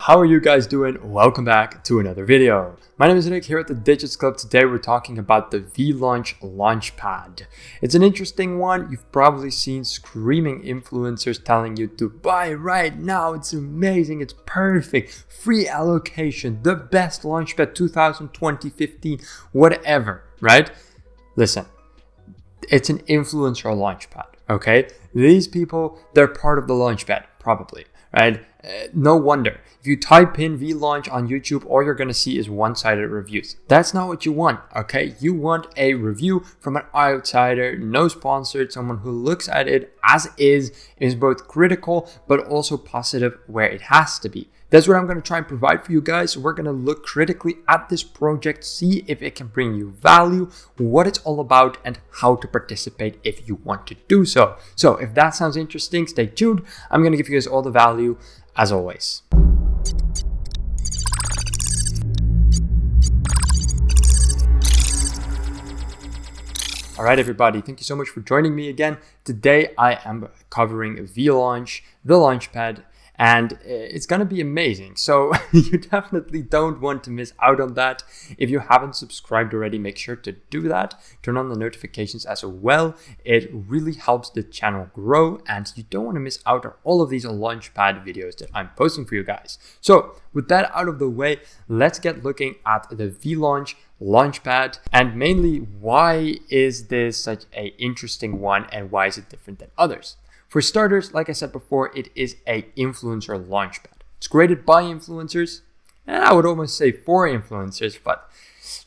How are you guys doing? Welcome back to another video. My name is Nick here at the Digits Club. Today we're talking about the Vlaunch Launchpad. It's an interesting one. You've probably seen screaming influencers telling you to buy right now. It's amazing. It's perfect. Free allocation. The best Launchpad 2015, whatever, right? Listen, it's an influencer Launchpad, okay? These people, they're part of the Launchpad, probably, right? No wonder. If you type in Vlaunch on YouTube, all you're going to see is one-sided reviews. That's not what you want, okay? You want a review from an outsider, no sponsored, someone who looks at it as is both critical, but also positive where it has to be. That's what I'm going to try and provide for you guys. We're going to look critically at this project, see if it can bring you value, what it's all about, and how to participate if you want to do so. So if that sounds interesting, stay tuned. I'm going to give you guys all the value as always. All right, everybody, thank you so much for joining me again. Today, I am covering Vlaunch, the Launchpad, and it's going to be amazing. So you definitely don't want to miss out on that. If you haven't subscribed already, make sure to do that. Turn on the notifications as well. It really helps the channel grow, and you don't want to miss out on all of these Launchpad videos that I'm posting for you guys. So with that out of the way, let's get looking at the Vlaunch Launchpad, and mainly why is this such an interesting one and why is it different than others? For starters, like I said before, it is an influencer launchpad. It's created by influencers, and I would almost say for influencers, but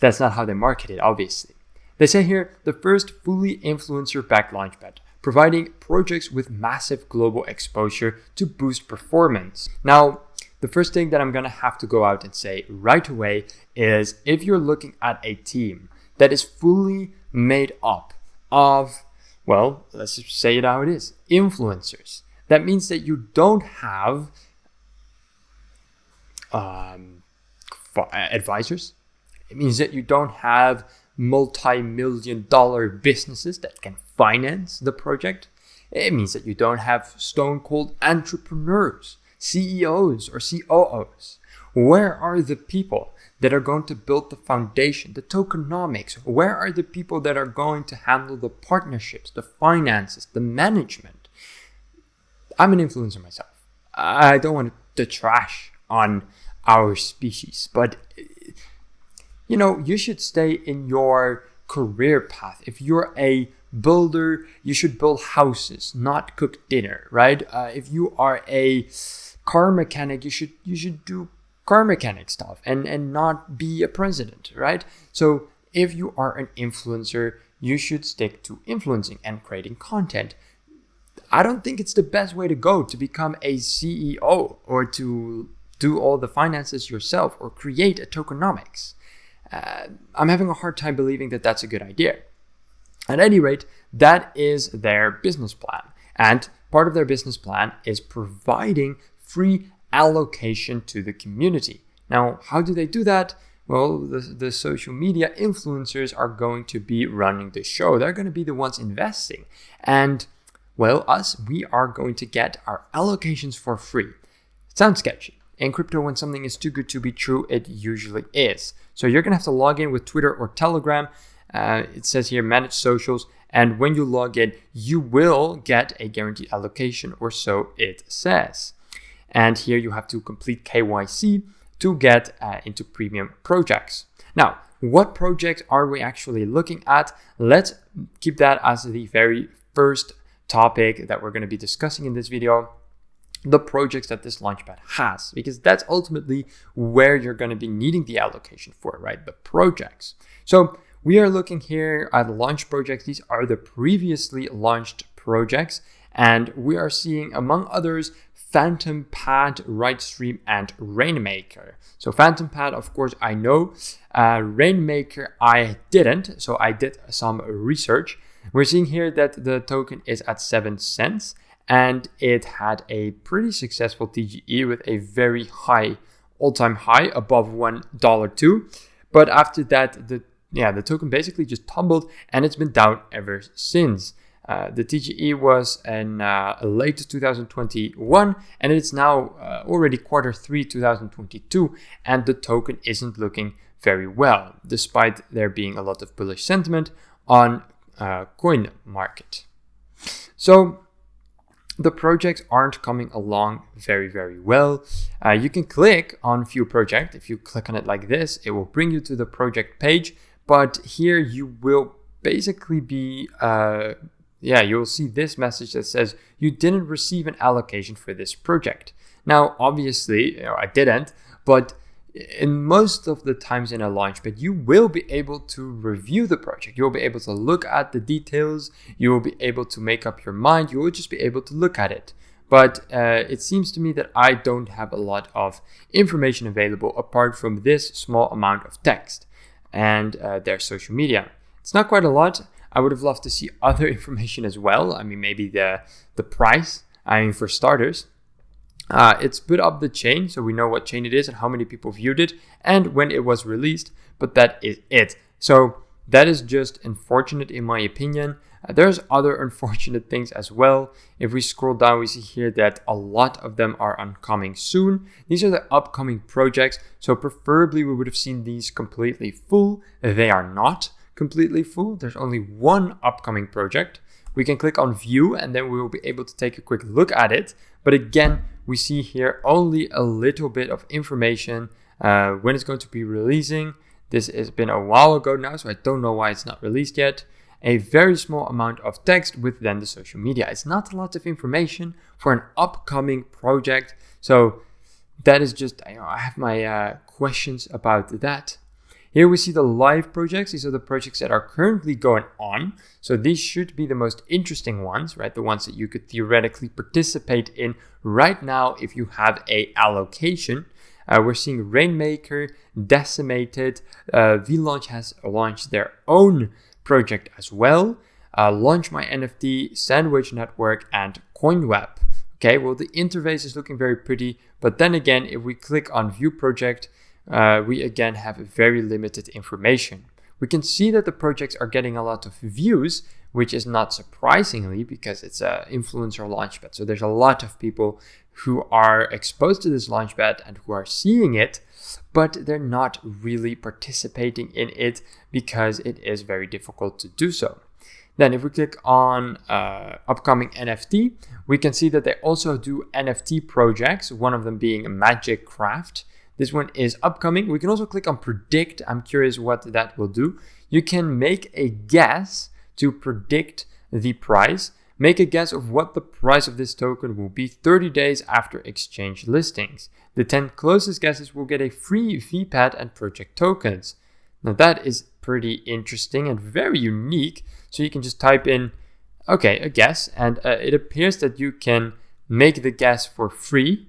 that's not how they market it, obviously. They say here, the first fully influencer-backed launchpad, providing projects with massive global exposure to boost performance. Now, the first thing that I'm going to have to go out and say right away is if you're looking at a team that is fully made up of, well, let's just say it how it is, influencers. That means that you don't have advisors. It means that you don't have multi-million-dollar businesses that can finance the project. It means that you don't have stone-cold entrepreneurs, CEOs or COOs. Where are the people that are going to build the foundation, the tokenomics? Where are the people that are going to handle the partnerships, the finances, the management? I'm an influencer myself. I don't want to trash on our species, but you know, you should stay in your career path. If you're a builder, you should build houses, not cook dinner, right? If you are a car mechanic, you should do car mechanic stuff and not be a president, right? So if you are an influencer, you should stick to influencing and creating content. I don't think it's the best way to go to become a CEO or to do all the finances yourself or create a tokenomics. I'm having a hard time believing that that's a good idea. At any rate, that is their business plan. And part of their business plan is providing free allocation to the community. Now, how do they do that? Well, the social media influencers are going to be running the show. They're going to be the ones investing. And, well, we are going to get our allocations for free. It sounds sketchy. In crypto, when something is too good to be true, it usually is. So you're going to have to log in with Twitter or Telegram. It says here, manage socials. And when you log in, you will get a guaranteed allocation, or so it says. And here you have to complete KYC to get into premium projects. Now, what projects are we actually looking at? Let's keep that as the very first topic that we're going to be discussing in this video. The projects that this Launchpad has, because that's ultimately where you're going to be needing the allocation for, right? The projects. So we are looking here at launch projects. These are the previously launched projects. And we are seeing, among others, Phantom Pad, Rightstream, and Rainmaker. So Phantom Pad, of course, I know. Rainmaker, I didn't. So I did some research. We're seeing here that the token is at 7 cents. And it had a pretty successful TGE with a very high, all-time high, above $1 too. But after that, the token basically just tumbled, and it's been down ever since. The TGE was in late 2021, and it's now already Q3 2022, and the token isn't looking very well, despite there being a lot of bullish sentiment on coin market. So the projects aren't coming along very, very well. You can click on View Project. If you click on it like this, it will bring you to the project page. But here you will basically be, you'll see this message that says you didn't receive an allocation for this project. Now, obviously, I didn't, but in most of the times in a Launchpad, you will be able to review the project. You'll be able to look at the details. You will be able to make up your mind. You will just be able to look at it. But it seems to me that I don't have a lot of information available apart from this small amount of text and their social media. It's not quite a lot. I would have loved to see other information as well. I mean, maybe the price, for starters. It's put up the chain, so we know what chain it is and how many people viewed it and when it was released, but that is it. So that is just unfortunate in my opinion. There's other unfortunate things as well. If we scroll down, we see here that a lot of them are upcoming soon. These are the upcoming projects, so preferably we would have seen these completely full. They are not completely full. There's only one upcoming project. We can click on view and then we will be able to take a quick look at it. But again, we see here only a little bit of information when it's going to be releasing. This has been a while ago now, so I don't know why it's not released yet. A very small amount of text with then the social media. It's not a lot of information for an upcoming project. So that is just, I have my questions about that. Here we see the live projects. These are the projects that are currently going on. So these should be the most interesting ones, right? The ones that you could theoretically participate in right now if you have a allocation. We're seeing Rainmaker, Decimated. Vlaunch has launched their own project as well. Launch My NFT, Sandwich Network, and CoinWeb. Okay, well, the interface is looking very pretty. But then again, if we click on View Project, we again have very limited information. We can see that the projects are getting a lot of views, which is not surprisingly because it's an influencer launchpad. So there's a lot of people who are exposed to this launchpad and who are seeing it, but they're not really participating in it because it is very difficult to do so. Then if we click on upcoming NFT, we can see that they also do NFT projects, one of them being Magic Craft. This one is upcoming. We can also click on predict. I'm curious what that will do. You can make a guess to predict the price. Make a guess of what the price of this token will be 30 days after exchange listings. The 10 closest guesses will get a free VPAD and project tokens. Now that is pretty interesting and very unique. So you can just type in, a guess. And it appears that you can make the guess for free.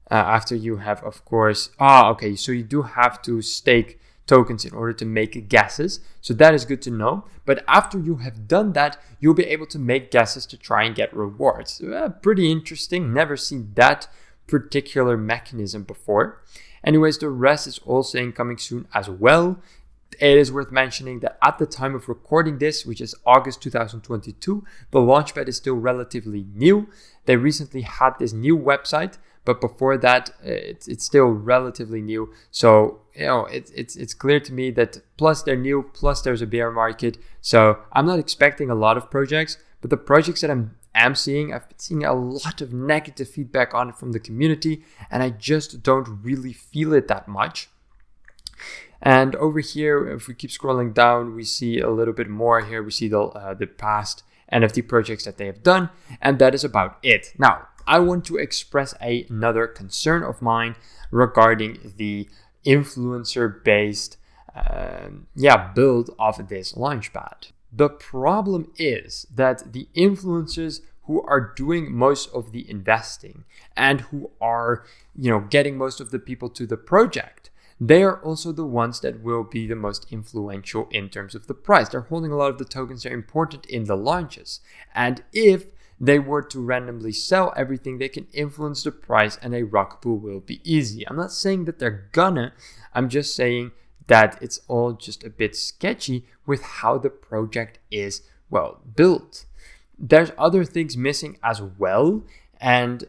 After you have, of course, so you do have to stake tokens in order to make guesses. So that is good to know. But after you have done that, you'll be able to make guesses to try and get rewards. Pretty interesting. Never seen that particular mechanism before. Anyways, the rest is all saying coming soon as well. It is worth mentioning that at the time of recording this, which is August 2022, the Launchpad is still relatively new. They recently had this new website, but before that, it's still relatively new. So, it's clear to me that plus they're new, plus there's a bear market. So I'm not expecting a lot of projects, but the projects that I'm seeing, I've been seeing a lot of negative feedback on it from the community, and I just don't really feel it that much. And over here, if we keep scrolling down, we see a little bit more here. We see the past NFT projects that they have done, and that is about it. Now, I want to express another concern of mine regarding the influencer-based build of this Launchpad. The problem is that the influencers who are doing most of the investing and who are, getting most of the people to the project, they are also the ones that will be the most influential in terms of the price. They're holding a lot of the tokens. They're important in the launches. And if they were to randomly sell everything, they can influence the price and a rug pull will be easy. I'm not saying that they're gonna. I'm just saying that it's all just a bit sketchy with how the project is, built. there's other things missing as well, and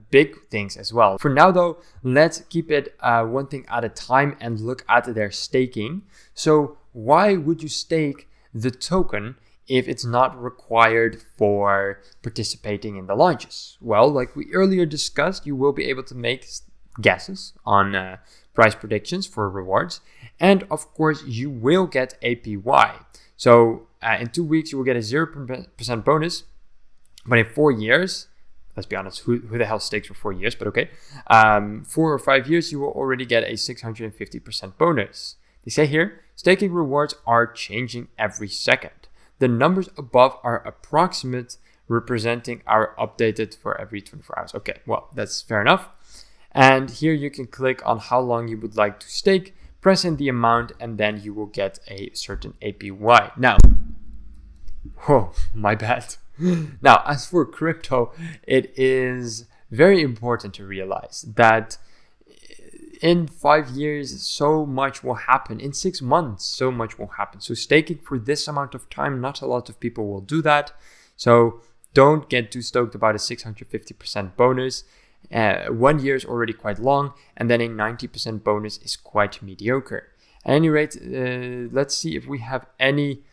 big things as well. For now though, let's keep it one thing at a time and look at their staking. So why would you stake the token if it's not required for participating in the launches? Well, like we earlier discussed, you will be able to make guesses on price predictions for rewards. And of course, you will get APY. So in 2 weeks, you will get a 0% bonus. But in 4 years, let's be honest, who the hell stakes for 4 years? But okay, 4 or 5 years, you will already get a 650% bonus. They say here, staking rewards are changing every second. The numbers above are approximate, representing our updated for every 24 hours. Okay, well, that's fair enough. And here you can click on how long you would like to stake, press in the amount, and then you will get a certain APY. Now, oh, my bad. Now, as for crypto, it is very important to realize that in 5 years, so much will happen. In 6 months, so much will happen. So staking for this amount of time, not a lot of people will do that. So don't get too stoked about a 650% bonus. 1 year is already quite long, and then a 90% bonus is quite mediocre. At any rate, let's see if we have any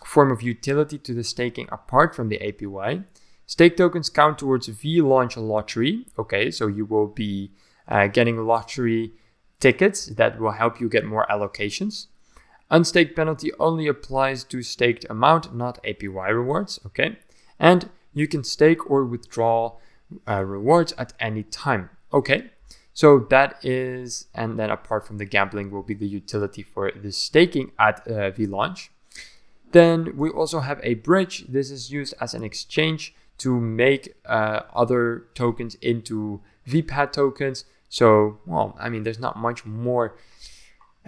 form of utility to the staking apart from the APY. Stake tokens count towards Vlaunch lottery. Okay, so you will be getting lottery tickets that will help you get more allocations. Unstaked penalty only applies to staked amount, not APY rewards. Okay, and you can stake or withdraw rewards at any time. Okay, so that is, and then apart from the gambling will be the utility for the staking at Vlaunch. Then we also have a bridge. This is used as an exchange to make other tokens into VPAD tokens. So, well, I mean, there's not much more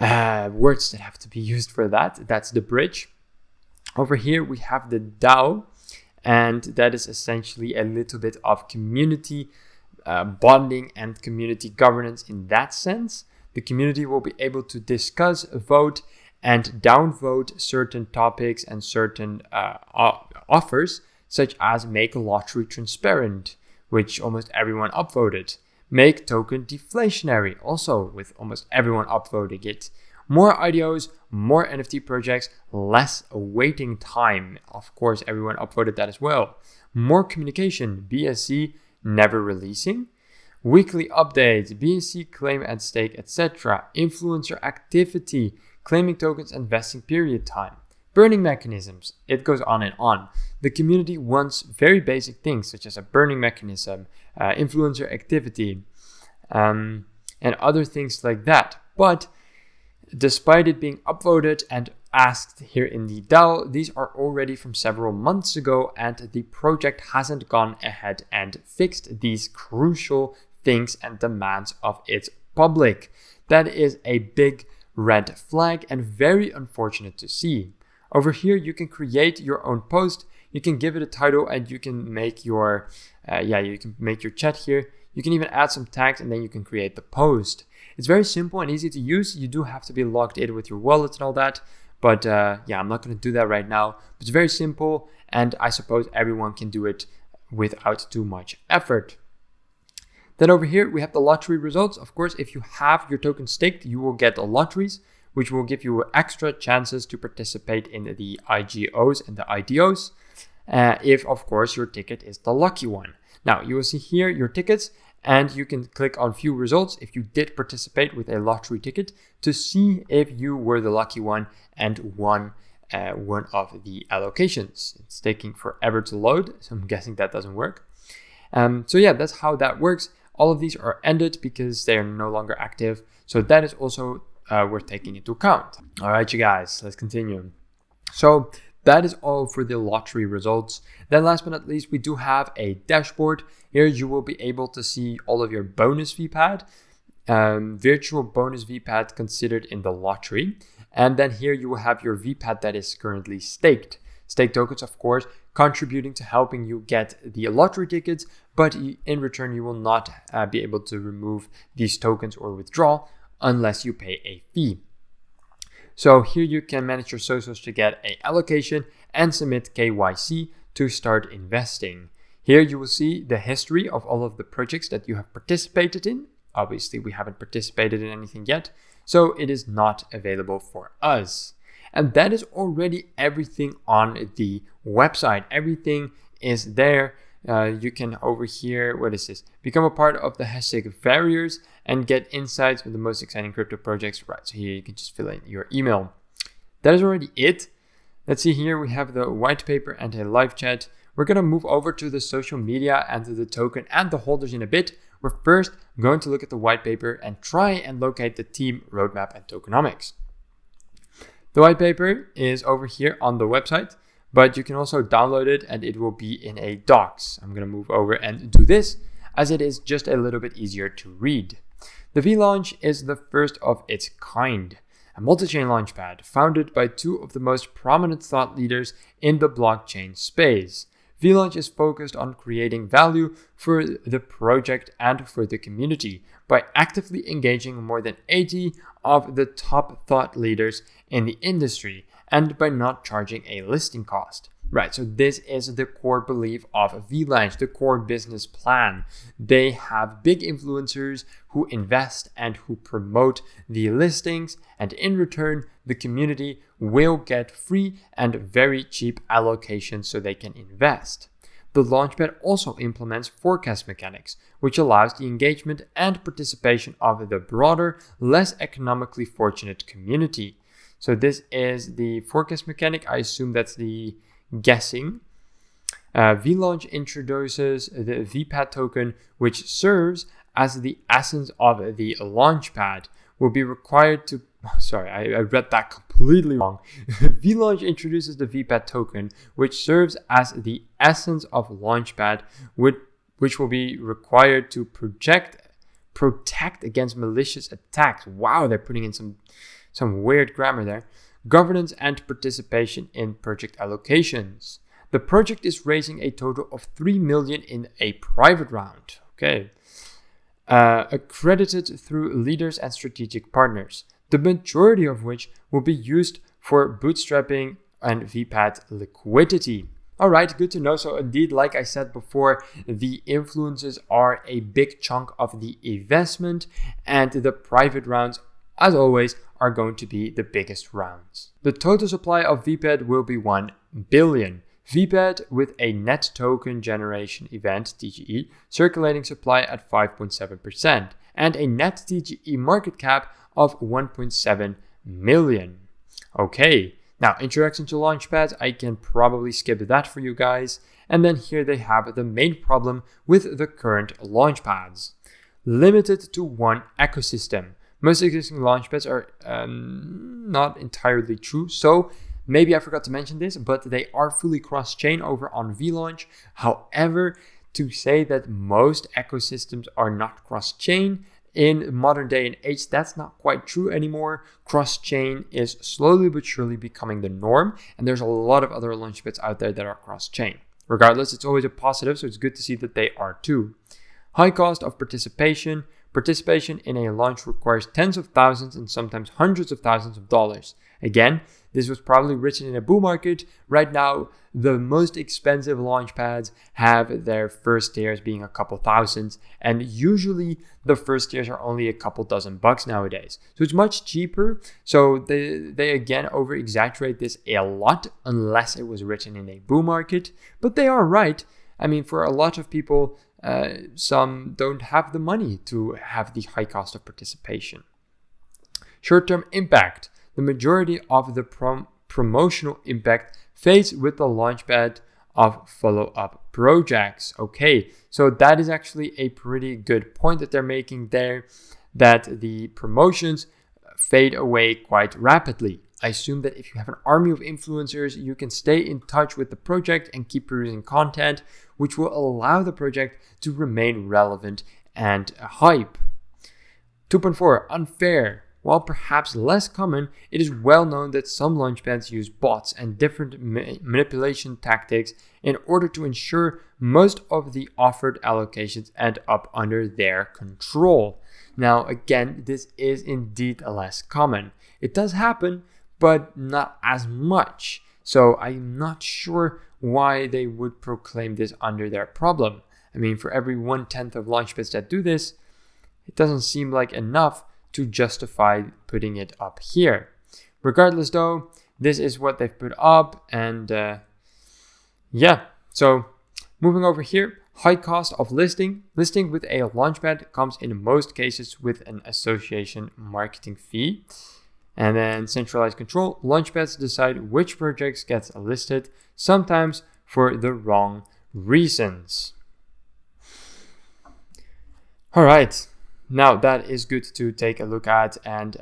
words that have to be used for that. That's the bridge. Over here, we have the DAO, and that is essentially a little bit of community bonding and community governance in that sense. The community will be able to discuss, vote, and downvote certain topics and certain offers, such as make a lottery transparent, which almost everyone upvoted. Make token deflationary, also with almost everyone upvoting it. More IDOs, more NFT projects, less waiting time. Of course, everyone upvoted that as well. More communication, BSC never releasing. Weekly updates, BSC claim at stake, etc. Influencer activity, claiming tokens and vesting period time. Burning mechanisms, it goes on and on. The community wants very basic things such as a burning mechanism, influencer activity, and other things like that. But despite it being upvoted and asked here in the DAO, these are already from several months ago, and the project hasn't gone ahead and fixed these crucial things and demands of its public. That is a big red flag and very unfortunate to see. Over here, you can create your own post. You can give it a title, and you can make your chat here. You can even add some tags, and then you can create the post. It's very simple and easy to use. You do have to be logged in with your wallet and all that. But I'm not going to do that right now. But it's very simple, and I suppose everyone can do it without too much effort. Then over here, we have the lottery results. Of course, if you have your token staked, you will get lotteries, which will give you extra chances to participate in the IGOs and the IDOs, if, of course, your ticket is the lucky one. Now, you will see here your tickets, and you can click on view results if you did participate with a lottery ticket to see if you were the lucky one and won one of the allocations. It's taking forever to load, so I'm guessing that doesn't work. So yeah, that's how that works. All of these are ended because they are no longer active. So that is also worth taking into account. All right, you guys, let's continue. So that is all for the lottery results. Then last but not least, we do have a dashboard. Here you will be able to see all of your bonus VPAD, virtual bonus VPAD considered in the lottery. And then here you will have your VPAD that is currently staked. Stake tokens, of course, contributing to helping you get the lottery tickets, but in return, you will not be able to remove these tokens or withdraw unless you pay a fee. So here you can manage your socials to get an allocation and submit KYC to start investing. Here you will see the history of all of the projects that you have participated in. Obviously, we haven't participated in anything yet, so it is not available for us. And that is already everything on the website. Everything is there. You can over here, what is this? Become a part of the #Varriers and get insights with the most exciting crypto projects. Right, so here you can just fill in your email. That is already it. Let's see here, we have the white paper and a live chat. We're going to move over to the social media and to the token and the holders in a bit. We're first going to look at the white paper and try and locate the team, roadmap, and tokenomics. The white paper is over here on the website, but you can also download it and it will be in a docs. I'm going to move over and do this as it is just a little bit easier to read. The Vlaunch is the first of its kind, a multi-chain launchpad founded by two of the most prominent thought leaders in the blockchain space. Vlaunch is focused on creating value for the project and for the community by actively engaging more than 80 of the top thought leaders in the industry and by not charging a listing cost. Right, so this is the core belief of Vlaunch, the core business plan. They have big influencers who invest and who promote the listings, and in return, the community will get free and very cheap allocations so they can invest. The Launchpad also implements forecast mechanics, which allows the engagement and participation of the broader, less economically fortunate community. So this is the forecast mechanic. I assume that's the guessing. Vlaunch introduces the VPAD token, which serves as the essence of the Launchpad. Will be required to... Sorry, I read that completely wrong. Vlaunch introduces the VPAD token, which serves as the essence of Launchpad, which will be required to protect against malicious attacks. Wow, they're putting in some weird grammar there. Governance and participation in project allocations. The project is raising a total of 3 million in a private round. Okay. Accredited through leaders and strategic partners, the majority of which will be used for bootstrapping and VPAD liquidity. All right, good to know. So indeed, like I said before, the influences are a big chunk of the investment, and the private rounds, as always, are going to be the biggest rounds. The total supply of VPAD will be 1 billion. VPAD with a net token generation event, TGE, circulating supply at 5.7% and a net TGE market cap of 1.7 million. Okay, now introduction to Launchpads, I can probably skip that for you guys. And then here they have the main problem with the current Launchpads. Limited to one ecosystem. Most existing Launchpads are not entirely true, so maybe I forgot to mention this, but they are fully cross-chain over on Vlaunch. However, to say that most ecosystems are not cross-chain in modern day and age, that's not quite true anymore. Cross-chain is slowly but surely becoming the norm, and there's a lot of other Launchpads out there that are cross-chain. Regardless, it's always a positive, so it's good to see that they are too. High cost of participation. Participation in a launch requires tens of thousands and sometimes hundreds of thousands of dollars. Again, this was probably written in a bull market. Right now, the most expensive launch pads have their first tiers being a couple thousands, and usually the first tiers are only a couple dozen bucks nowadays. So it's much cheaper. So they again over exaggerate this a lot unless it was written in a bull market, but they are right. I mean, for a lot of people, some don't have the money to have the high cost of participation. Short-term impact. The majority of the promotional impact fades with the launchpad of follow-up projects. Okay, so that is actually a pretty good point that they're making there, that the promotions fade away quite rapidly. I assume that if you have an army of influencers, you can stay in touch with the project and keep producing content, which will allow the project to remain relevant and hype. 2.4, unfair. While perhaps less common, it is well known that some launchpads use bots and different manipulation tactics in order to ensure most of the offered allocations end up under their control. Now, again, this is indeed less common. It does happen, but not as much. So I'm not sure why they would proclaim this under their problem. I mean, for every 1/10 of launchpads that do this, it doesn't seem like enough to justify putting it up here. Regardless though, this is what they've put up, and yeah. So moving over here, high cost of listing. Listing with a launchpad comes in most cases with an association marketing fee. And then centralized control. Launchpads decide which projects get listed, sometimes for the wrong reasons. All right. Now that is good to take a look at, and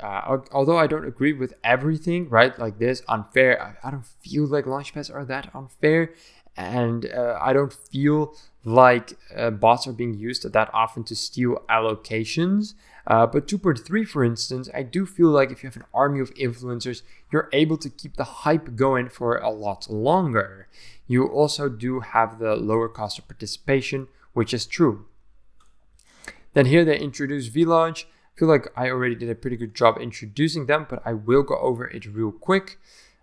although I don't agree with everything, right, like this unfair, I don't feel like launchpads are that unfair, and I don't feel like bots are being used that often to steal allocations. But 2.3, for instance, I do feel like if you have an army of influencers, you're able to keep the hype going for a lot longer. You also do have the lower cost of participation, which is true. Then here they introduce Vlaunch. I feel like I already did a pretty good job introducing them, but I will go over it real quick.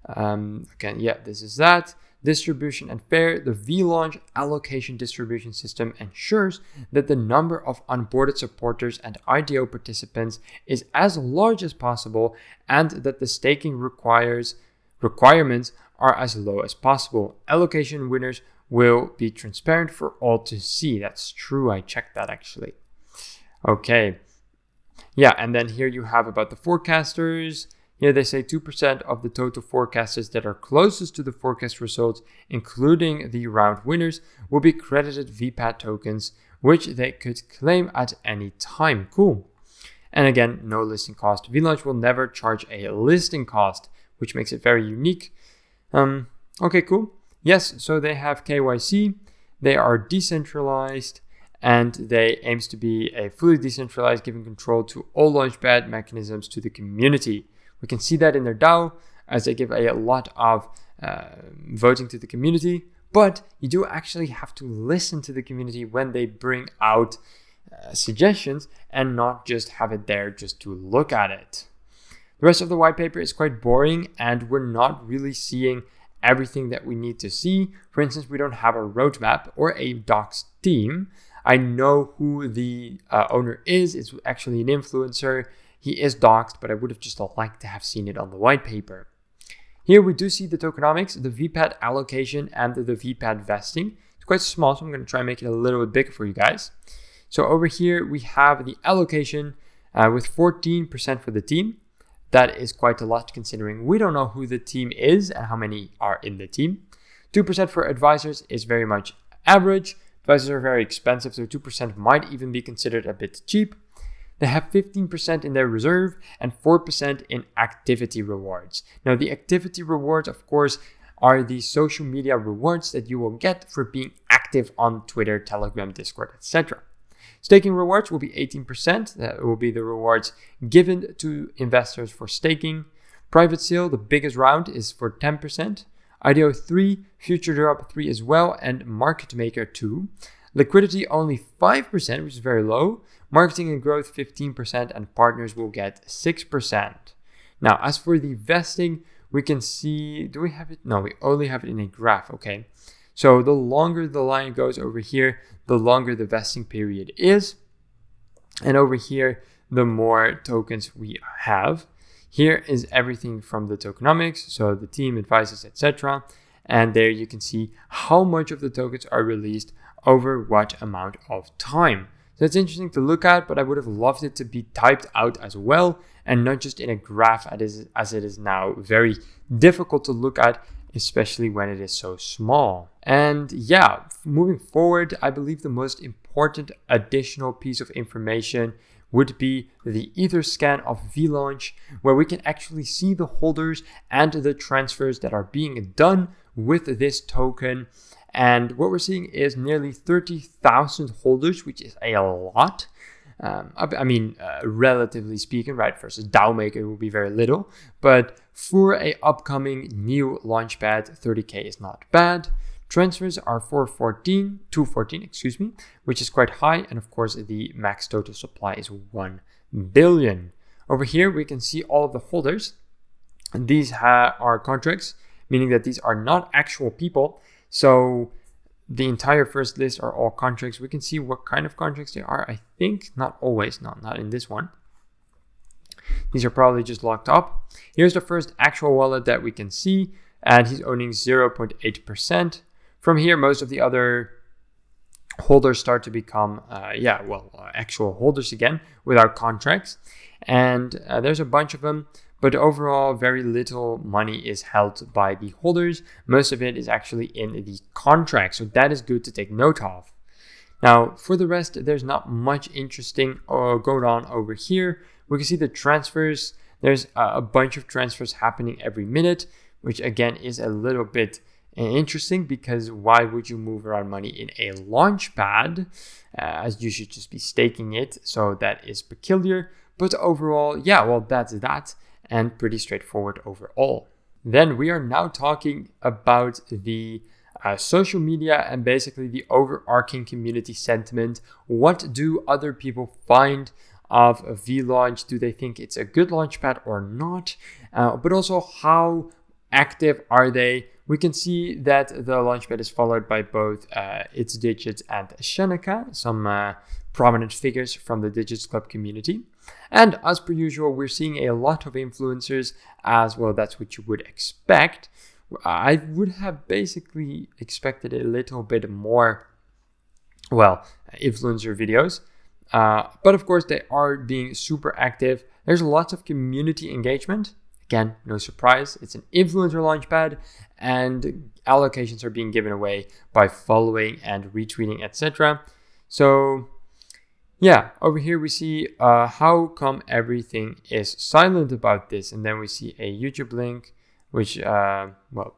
Again, yeah, this is that. Distribution and fair. The Vlaunch allocation distribution system ensures that the number of onboarded supporters and IDO participants is as large as possible, and that the staking requirements are as low as possible. Allocation winners will be transparent for all to see. That's true. I checked that actually. Okay. Yeah, and then here you have about the forecasters. Here they say 2% of the total forecasters that are closest to the forecast results, including the round winners, will be credited VPAT tokens, which they could claim at any time. Cool. And again, no listing cost. Vlaunch will never charge a listing cost, which makes it very unique. Okay, cool. Yes, so they have KYC. They are decentralized, and they aims to be a fully decentralized, giving control to all launchpad mechanisms to the community. We can see that in their DAO, as they give a lot of voting to the community, but you do actually have to listen to the community when they bring out suggestions, and not just have it there just to look at it. The rest of the white paper is quite boring, and we're not really seeing everything that we need to see. For instance, we don't have a roadmap or a docs team. I know who the owner is. It's actually an influencer. He is doxed, but I would have just liked to have seen it on the white paper. Here we do see the tokenomics, the VPAT allocation, and the VPAT vesting. It's quite small, so I'm going to try and make it a little bit bigger for you guys. So over here we have the allocation with 14% for the team. That is quite a lot, considering we don't know who the team is and how many are in the team. 2% for advisors is very much average. Advisors are very expensive, so 2% might even be considered a bit cheap. They have 15% in their reserve and 4% in activity rewards. Now, the activity rewards, of course, are the social media rewards that you will get for being active on Twitter, Telegram, Discord, etc. Staking rewards will be 18%. That will be the rewards given to investors for staking. Private sale, the biggest round, is for 10%. IDO 3, Future Drop 3 as well, and Market Maker 2. Liquidity only 5%, which is very low. Marketing and growth 15%, and partners will get 6%. Now, as for the vesting, we can see, do we have it? No, we only have it in a graph, okay. So the longer the line goes over here, the longer the vesting period is. And over here, the more tokens we have. Here is everything from the tokenomics, so the team, advisors, etc. And there you can see how much of the tokens are released over what amount of time. So it's interesting to look at, but I would have loved it to be typed out as well, and not just in a graph as it is now very difficult to look at, especially when it is so small. And yeah, moving forward, I believe the most important additional piece of information would be the Etherscan of Vlaunch, where we can actually see the holders and the transfers that are being done with this token. And what we're seeing is nearly 30,000 holders, which is a lot. Relatively speaking, right, versus DAO Maker will be very little. But for a upcoming new Launchpad, 30K is not bad. Transfers are 214, which is quite high. And of course, the max total supply is 1 billion. Over here, we can see all of the holders. And these are contracts meaning that these are not actual people. So the entire first list are all contracts. We can see what kind of contracts they are. I think not always, not in this one. These are probably just locked up. Here's the first actual wallet that we can see, and he's owning 0.8%. From here, most of the other holders start to become, actual holders again without contracts. And there's a bunch of them, but overall, very little money is held by the holders. Most of it is actually in the contract, so that is good to take note of. Now, for the rest, there's not much interesting going on over here. We can see the transfers. There's a bunch of transfers happening every minute, which again is a little bit interesting, because why would you move around money in a launchpad, as you should just be staking it? So that is peculiar. But overall, that's that, and pretty straightforward overall. Then we are now talking about the social media and basically the overarching community sentiment. What do other people find of Vlaunch? Do they think it's a good launchpad or not? But also, how active are they? We can see that the launchpad is followed by both It's Digits and Shanaka, some prominent figures from the Digits Club community. And as per usual, we're seeing a lot of influencers as well. That's what you would expect. I would have basically expected a little bit more, influencer videos. But of course, they are being super active. There's lots of community engagement. Again, no surprise, it's an influencer launchpad, and allocations are being given away by following and retweeting, etc. So over here we see how come everything is silent about this, and then we see a YouTube link, which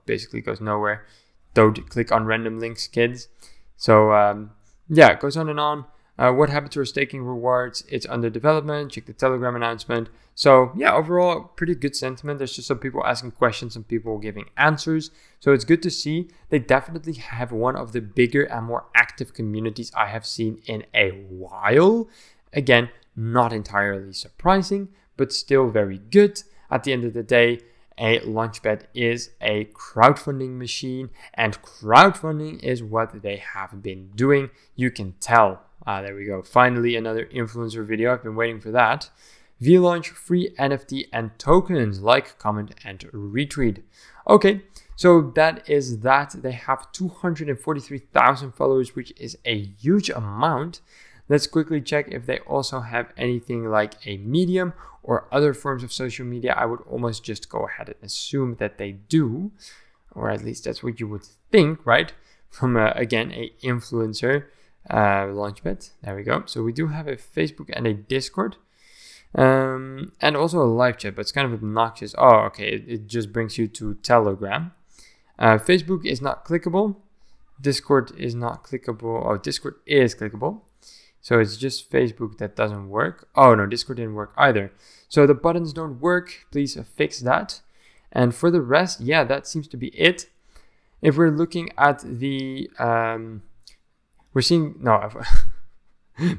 basically goes nowhere. Don't click on random links, kids. So it goes on and on. What happened to our staking rewards? It's under development. Check the Telegram announcement. So overall, pretty good sentiment. There's just some people asking questions, some people giving answers. So it's good to see. They definitely have one of the bigger and more active communities I have seen in a while. Again, not entirely surprising, but still very good. At the end of the day, a launchpad is a crowdfunding machine, and crowdfunding is what they have been doing. You can tell. There we go. Finally, another influencer video. I've been waiting for that. Vlaunch free NFT and tokens. Like, comment, and retweet. Okay, so that is that. They have 243,000 followers, which is a huge amount. Let's quickly check if they also have anything like a Medium or other forms of social media. I would almost just go ahead and assume that they do, or at least that's what you would think, right? From, again, a influencer launchpad. There we go. So we do have a Facebook and a Discord, and also a live chat, but it's kind of obnoxious. Oh, okay. It just brings you to Telegram. Facebook is not clickable. Discord is not clickable. Oh, Discord is clickable. So it's just Facebook that doesn't work. Oh no, Discord didn't work either. So the buttons don't work. Please fix that. And for the rest, that seems to be it. If we're looking at the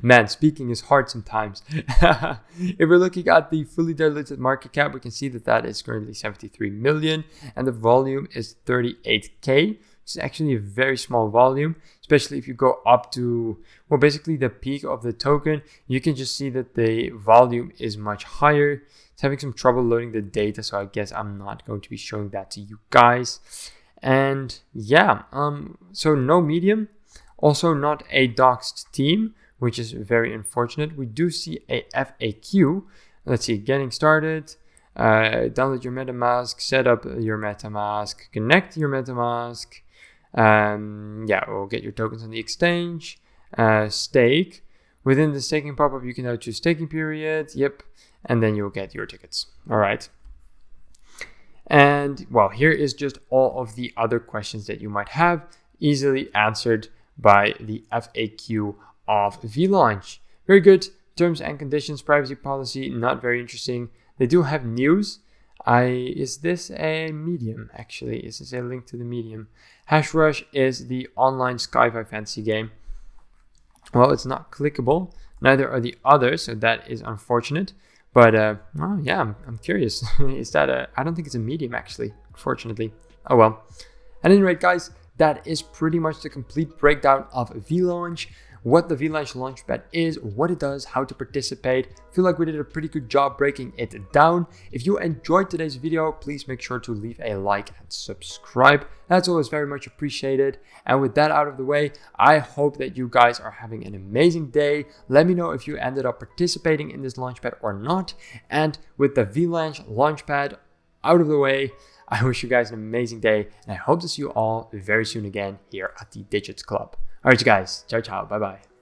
man, speaking is hard sometimes. If we're looking at the fully diluted market cap, we can see that is currently 73 million and the volume is 38K. It's actually a very small volume, especially if you go up to, basically the peak of the token. You can just see that the volume is much higher. It's having some trouble loading the data, so I guess I'm not going to be showing that to you guys. And so no Medium. Also not a doxed team, which is very unfortunate. We do see a FAQ. Let's see, getting started. Download your MetaMask, set up your MetaMask, connect your MetaMask. We'll get your tokens on the exchange. Stake. Within the staking pop-up, you can now choose staking period. Yep. And then you'll get your tickets. All right. And here is just all of the other questions that you might have, easily answered by the FAQ of Vlaunch. Very good. Terms and conditions, privacy policy, not very interesting. They do have news. Is this a Medium, actually? Is this a link to the Medium? Hashrush is the online sci-fi fantasy game. Well, it's not clickable. Neither are the others, so that is unfortunate. But, I'm curious. Is that I don't think it's a Medium, actually, unfortunately. Oh well. At any rate, guys, that is pretty much the complete breakdown of Vlaunch, what the Vlaunch Launchpad is, what it does, how to participate. I feel like we did a pretty good job breaking it down. If you enjoyed today's video, please make sure to leave a like and subscribe. That's always very much appreciated. And with that out of the way, I hope that you guys are having an amazing day. Let me know if you ended up participating in this Launchpad or not. And with the Vlaunch Launchpad out of the way, I wish you guys an amazing day, and I hope to see you all very soon again here at the Digits Club. All right, you guys. Ciao, ciao. Bye-bye.